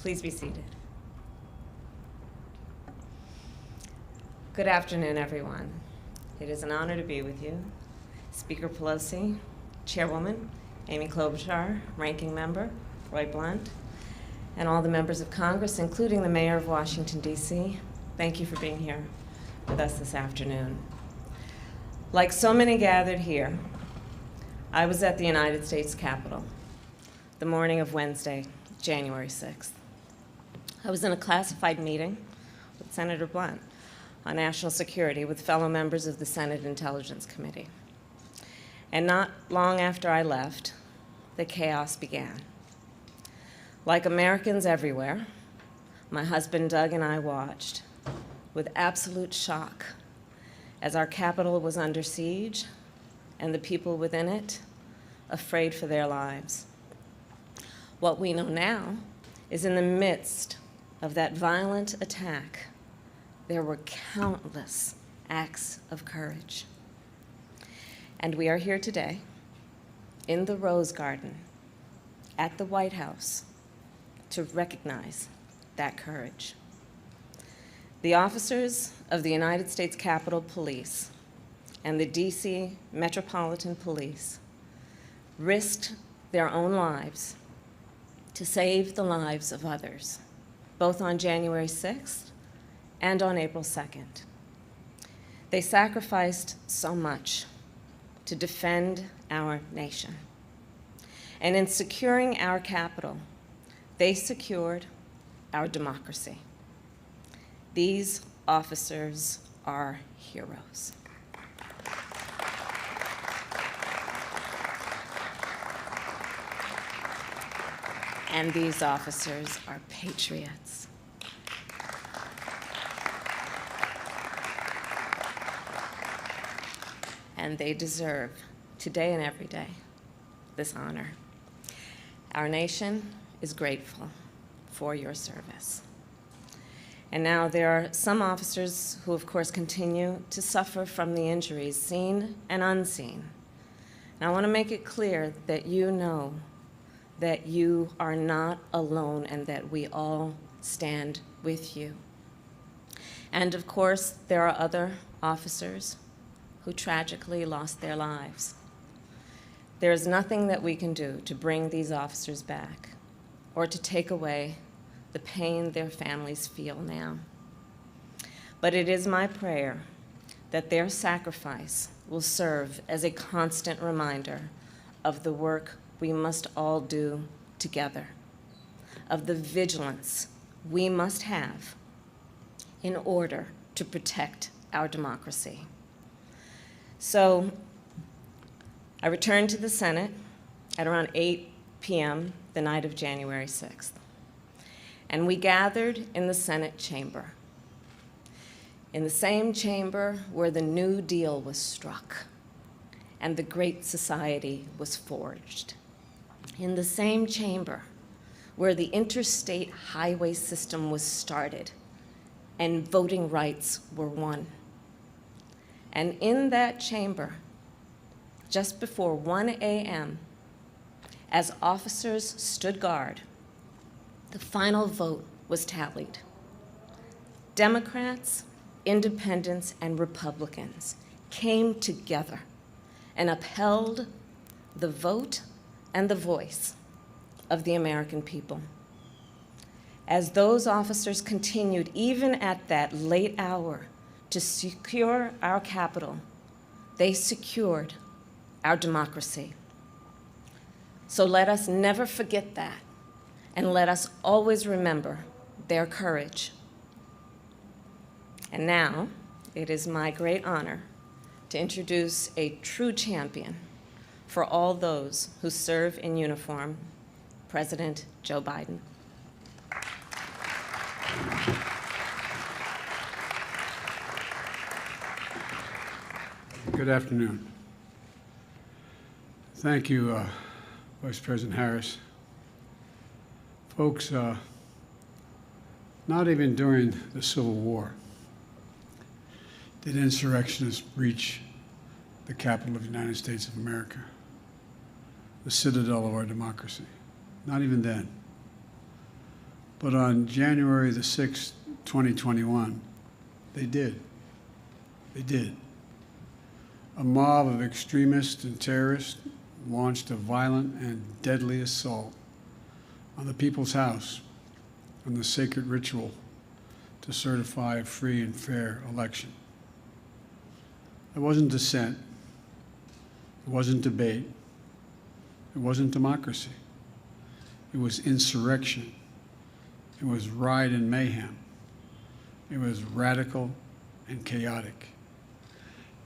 Please be seated. Good afternoon, everyone. It is an honor to be with you. Speaker Pelosi, Chairwoman Amy Klobuchar, Ranking Member Roy Blunt, and all the members of Congress, including the Mayor of Washington, D.C., thank you for being here with us this afternoon. Like so many gathered here, I was at the United States Capitol the morning of Wednesday, January 6th. I was in a classified meeting with Senator Blunt on national security with fellow members of the Senate Intelligence Committee. And not long after I left, the chaos began. Like Americans everywhere, my husband Doug and I watched with absolute shock as our Capitol was under siege and the people within it afraid for their lives. What we know now is in the midst of that violent attack, there were countless acts of courage. And we are here today in the Rose Garden at the White House to recognize that courage. The officers of the United States Capitol Police and the DC Metropolitan Police risked their own lives to save the lives of others, both on January 6th and on April 2nd. They sacrificed so much to defend our nation. And in securing our Capitol, they secured our democracy. These officers are heroes. And these officers are patriots. And they deserve, today and every day, this honor. Our nation is grateful for your service. And now there are some officers who, of course, continue to suffer from the injuries seen and unseen. And I want to make it clear that you know that you are not alone and that we all stand with you. And of course, there are other officers who tragically lost their lives. There is nothing that we can do to bring these officers back or to take away the pain their families feel now. But it is my prayer that their sacrifice will serve as a constant reminder of the work we must all do together, of the vigilance we must have in order to protect our democracy. So I returned to the Senate at around 8 p.m. the night of January 6th. And we gathered in the Senate chamber, in the same chamber where the New Deal was struck and the Great Society was forged, in the same chamber where the interstate highway system was started and voting rights were won. And in that chamber, just before 1 a.m., as officers stood guard, the final vote was tallied. Democrats, independents, and Republicans came together and upheld the vote and the voice of the American people. As those officers continued, even at that late hour, to secure our Capitol, they secured our democracy. So let us never forget that, and let us always remember their courage. And now, it is my great honor to introduce a true champion for all those who serve in uniform, President Joe Biden. Good afternoon. Thank you, Vice President Harris. Folks, not even during the Civil War did insurrectionists breach the Capitol of the United States of America, the citadel of our democracy. Not even then. But on January the 6th, 2021, they did. They did. A mob of extremists and terrorists launched a violent and deadly assault on the People's House and the sacred ritual to certify a free and fair election. It wasn't dissent. It wasn't debate. It wasn't democracy. It was insurrection. It was riot and mayhem. It was radical and chaotic.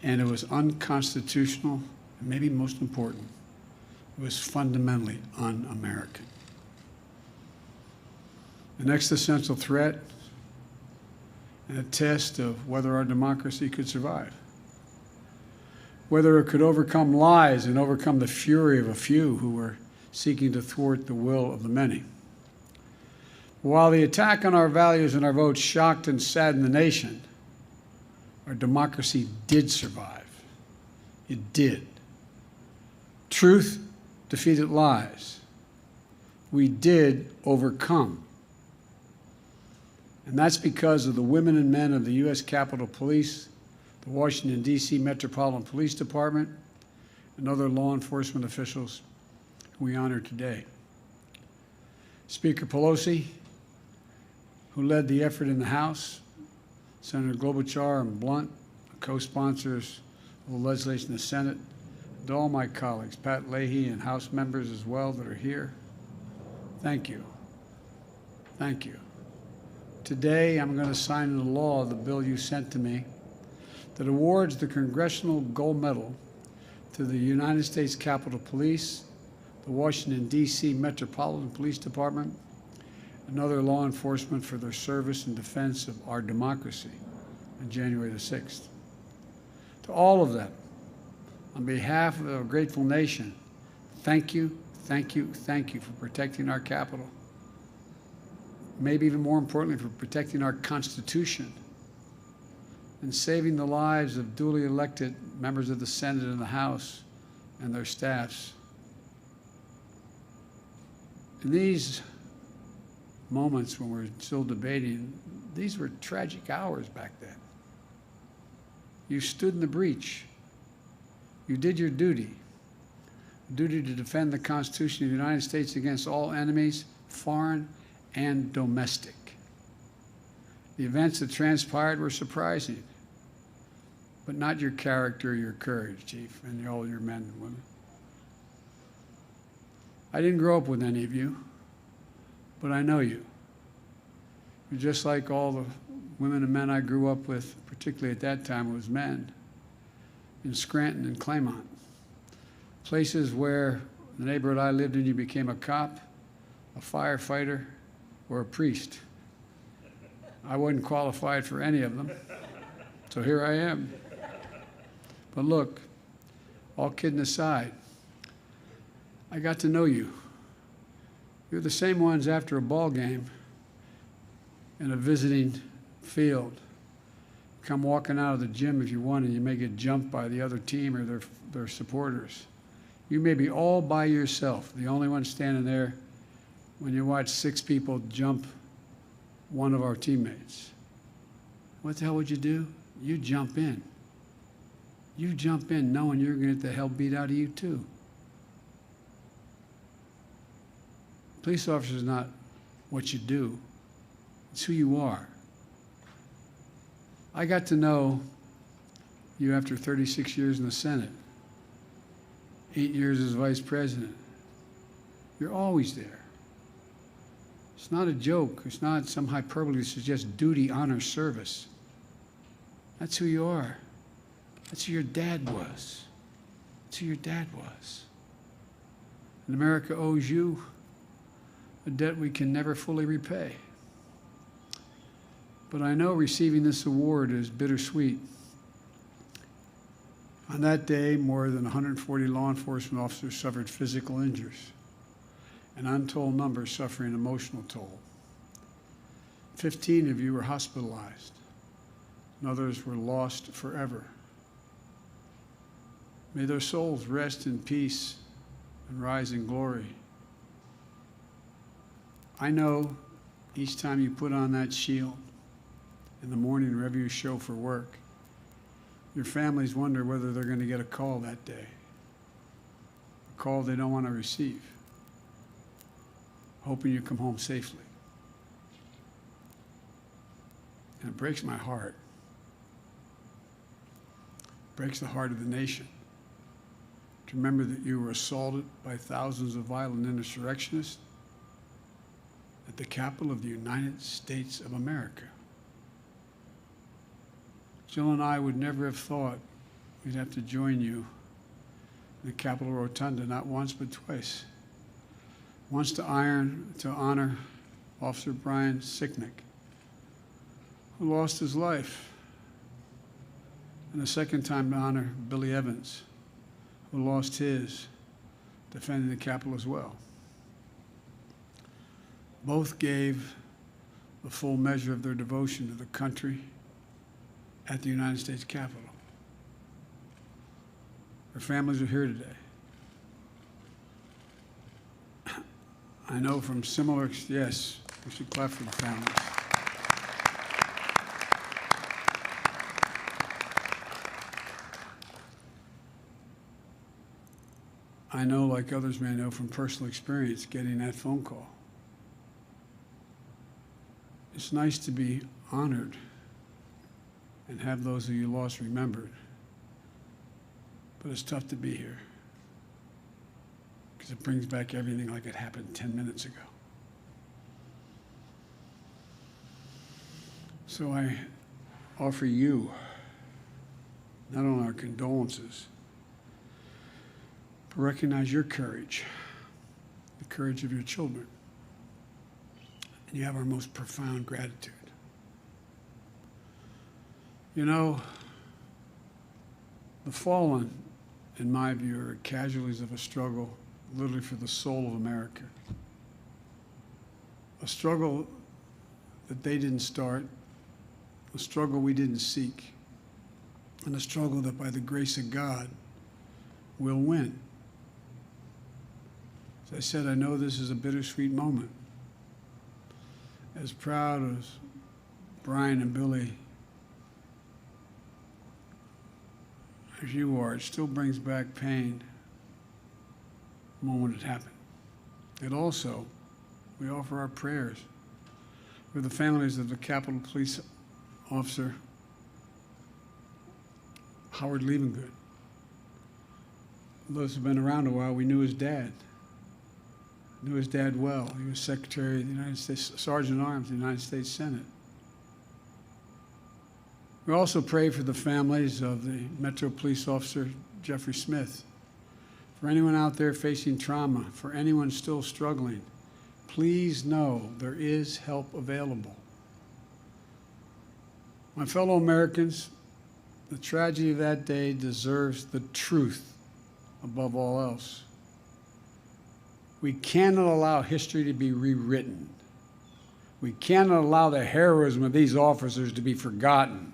And it was unconstitutional, and maybe most important, it was fundamentally un-American. An existential threat and a test of whether our democracy could survive, whether it could overcome lies and overcome the fury of a few who were seeking to thwart the will of the many. While the attack on our values and our votes shocked and saddened the nation, our democracy did survive. It did. Truth defeated lies. We did overcome. And that's because of the women and men of the U.S. Capitol Police, the Washington, D.C. Metropolitan Police Department, and other law enforcement officials who we honor today. Speaker Pelosi, who led the effort in the House, Senator Klobuchar and Blunt, co-sponsors of the legislation in the Senate, and all my colleagues, Pat Leahy and House members as well that are here, thank you. Thank you. Today, I'm going to sign into law the bill you sent to me that awards the Congressional Gold Medal to the United States Capitol Police, the Washington, D.C. Metropolitan Police Department, and other law enforcement for their service and defense of our democracy on January the 6th. To all of them, on behalf of a grateful nation, thank you, thank you, thank you for protecting our Capitol. Maybe even more importantly, for protecting our Constitution and saving the lives of duly elected members of the Senate and the House and their staffs. In these moments when we're still debating, these were tragic hours back then. You stood in the breach. You did your duty to defend the Constitution of the United States against all enemies, foreign and domestic. The events that transpired were surprising, but not your character, your courage, Chief, and all your men and women. I didn't grow up with any of you, but I know you. You're just like all the women and men I grew up with, particularly at that time, it was men, in Scranton and Claymont. Places where the neighborhood I lived in, you became a cop, a firefighter, or a priest. I wasn't qualified for any of them, so here I am. But look, all kidding aside, I got to know you. You're the same ones after a ball game in a visiting field. Come walking out of the gym if you want, and you may get jumped by the other team or their supporters. You may be all by yourself, the only one standing there when you watch 6 people jump one of our teammates. What the hell would you do? You jump in. You jump in knowing you're going to get the hell beat out of you too. Police officer is not what you do. It's who you are. I got to know you after 36 years in the Senate, 8 years as vice president. You're always there. It's not a joke. It's not some hyperbole to suggest duty, honor, service. That's who you are. That's who your dad was. That's who your dad was. And America owes you a debt we can never fully repay. But I know receiving this award is bittersweet. On that day, more than 140 law enforcement officers suffered physical injuries, an untold number suffering emotional toll. 15 of you were hospitalized, and others were lost forever. May their souls rest in peace and rise in glory. I know each time you put on that shield in the morning wherever you show for work, your families wonder whether they're going to get a call that day, a call they don't want to receive, hoping you come home safely. And it breaks my heart. It breaks the heart of the nation to remember that you were assaulted by thousands of violent insurrectionists at the capital of the United States of America. Jill and I would never have thought we'd have to join you in the Capitol Rotunda, not once but twice. Once to honor Officer Brian Sicknick, who lost his life, and the second time to honor Billy Evans, who lost his defending the Capitol as well. Both gave the full measure of their devotion to the country at the United States Capitol. Their families are here today. I know from similar, yes, we should clap for the families. I know, like others may know from personal experience, getting that phone call. It's nice to be honored and have those who you lost remembered, but it's tough to be here because it brings back everything like it happened 10 minutes ago. So I offer you not only our condolences, but recognize your courage, the courage of your children, and you have our most profound gratitude. You know, the fallen, in my view, are casualties of a struggle literally for the soul of America. A struggle that they didn't start, a struggle we didn't seek, and a struggle that by the grace of God will win. As I said, I know this is a bittersweet moment. As proud as Brian and Billy as you are, it still brings back pain the moment it happened. It also, we offer our prayers for the families of the Capitol Police Officer Howard Levengood. Those who've been around a while, we knew his dad. Knew his dad well. He was Secretary of the United States, Sergeant at Arms of the United States Senate. We also pray for the families of the Metro Police Officer Jeffrey Smith. For anyone out there facing trauma, for anyone still struggling, please know there is help available. My fellow Americans, the tragedy of that day deserves the truth above all else. We cannot allow history to be rewritten. We cannot allow the heroism of these officers to be forgotten.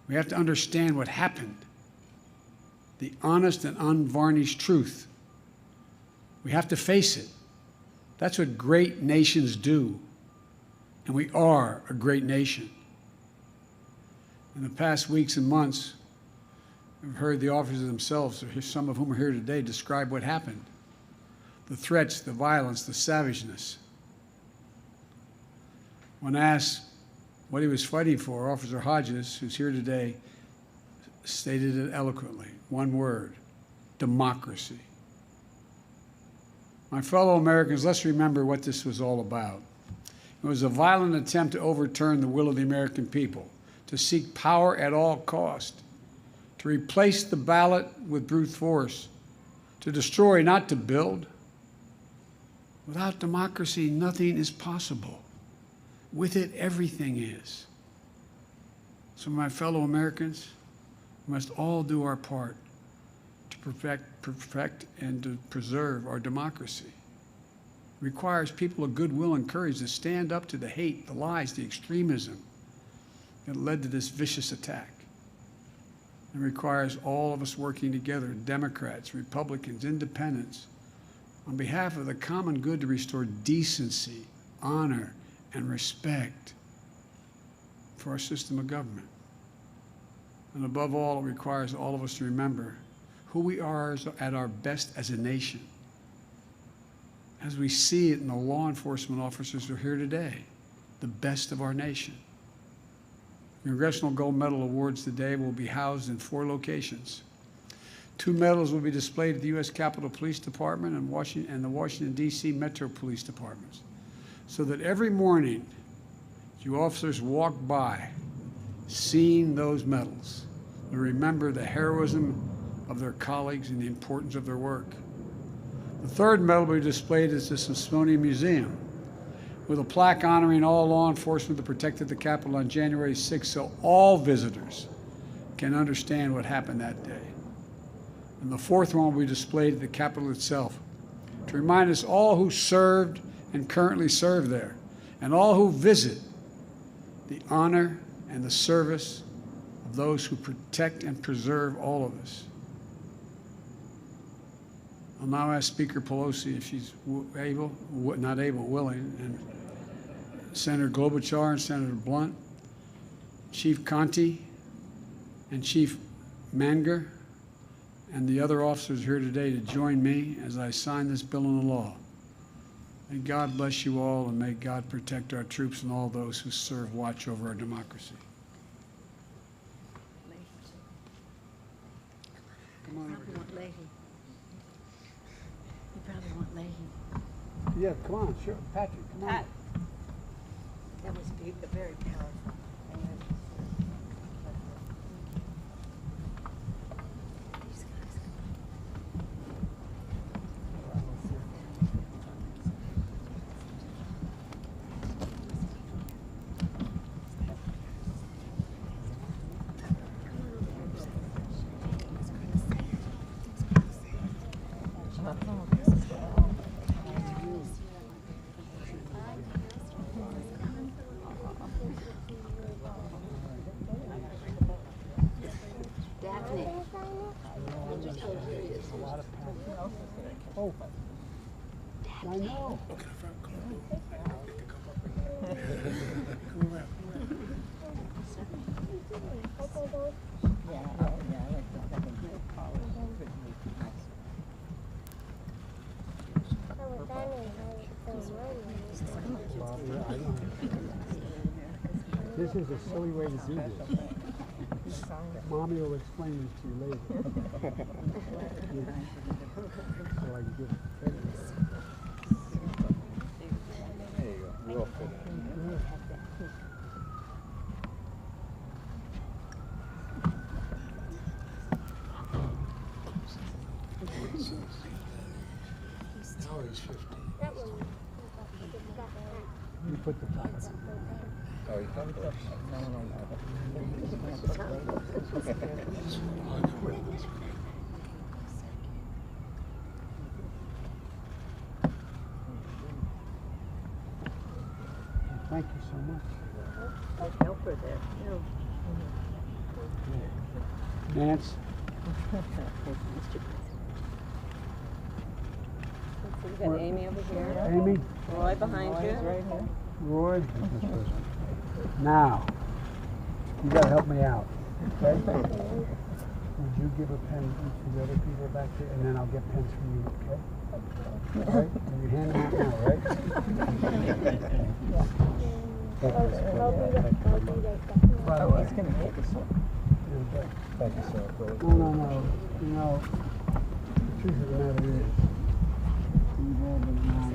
We have to understand what happened, the honest and unvarnished truth. We have to face it. That's what great nations do, and we are a great nation. In the past weeks and months, we've heard the officers themselves, some of whom are here today, describe what happened. The threats, the violence, the savageness. When asked what he was fighting for, Officer Hodges, who's here today, stated it eloquently. One word: democracy. My fellow Americans, let's remember what this was all about. It was a violent attempt to overturn the will of the American people, to seek power at all cost, to replace the ballot with brute force, to destroy, not to build. Without democracy, nothing is possible. With it, everything is. So my fellow Americans, we must all do our part to perfect and to preserve our democracy. It requires people of goodwill and courage to stand up to the hate, the lies, the extremism that led to this vicious attack. It requires all of us working together, Democrats, Republicans, Independents, on behalf of the common good to restore decency honor, and respect for our system of government. And above all, it requires all of us to remember who we are at our best as a nation, as we see it in the law enforcement officers who are here today, the best of our nation. Congressional Gold Medal Awards today will be housed in 4 locations. 2 medals will be displayed at the U.S. Capitol Police Department and the Washington, D.C. Metro Police Departments, so that every morning you officers walk by seeing those medals and remember the heroism of their colleagues and the importance of their work. The 3rd medal will be displayed at the Smithsonian Museum with a plaque honoring all law enforcement that protected the Capitol on January 6th, so all visitors can understand what happened that day. And the 4th one will be displayed at the Capitol itself to remind us all who served and currently serve there, and all who visit, the honor and the service of those who protect and preserve all of us. I'll now ask Speaker Pelosi if she's willing, and Senator Klobuchar and Senator Blunt, Chief Conti and Chief Manger, and the other officers here today to join me as I sign this bill into law. May God bless you all, and may God protect our troops and all those who serve watch over our democracy. Come on over here. You probably want Leahy. Yeah, come on, sure. Patrick, come on. Pat. That was very powerful. These guys. Daphne. Oh, I know. This is a silly way to do this. Mommy will explain this to you later. So I can give credit. There you go. We'll fit it. Now he's 50. You put the top on. Oh, you thought that? Thank you so much. I'd help her there. Nance? We got Amy over here, Amy? Roy behind you. Roy? Now, you gotta help me out, okay? Would you give a pen to the other people back there, and then I'll get pens from you, okay? All right? And you hand them out now, right? By the way, He's going to take us up. Thank you, sir. no. You know, the truth of the matter is, you've all been around